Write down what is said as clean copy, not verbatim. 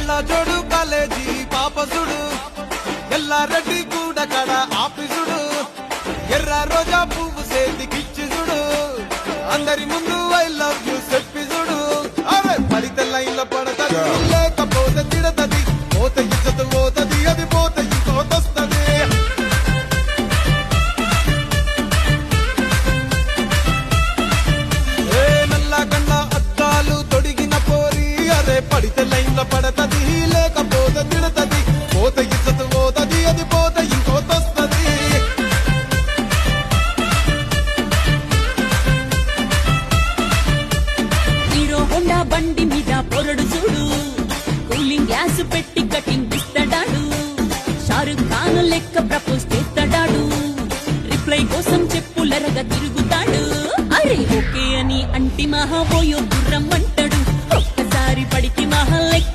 కళ్ళజోడు కాలేజీ పాపసుడు ఎల్లారెడ్డి గూడ కడ ఆఫీసుడు ఎర్ర రోజా పువ్వు సేతికిచ్చి చూడు అందరి ముందు ఐ లవ్ యూ చెప్పి చూడు అరే పడితే లైన్ల పడతది లేకపోతే తిడతది పోత ఇజ్జత్ పోతది అది పోత ఇంకోతొస్తది ఏ నల్ల గండ అద్దాలు తొడిగిన పోరి అరే పడితే లైన్ల పడతది లేకపోతే తిడతది పోత ఇజ్జత్ పోతది అది పోత ఇంకోతొస్తది హీరో హోండా బండి మీద పొరడు చూడు కూలింగ్ గ్యాస్ పెట్టి కటింగ్ ఇస్తాడాడు షారుఖ్ ఖాన్ లెక్క ప్రపోజ్ చేస్తాడాడు రిప్లై కోసం చెప్పులరగా తిరుగుతాడు అరే ఓకే అని అంటి మహా పోయో గుర్రం అంటాడు ఒక్కసారి పడికి మహా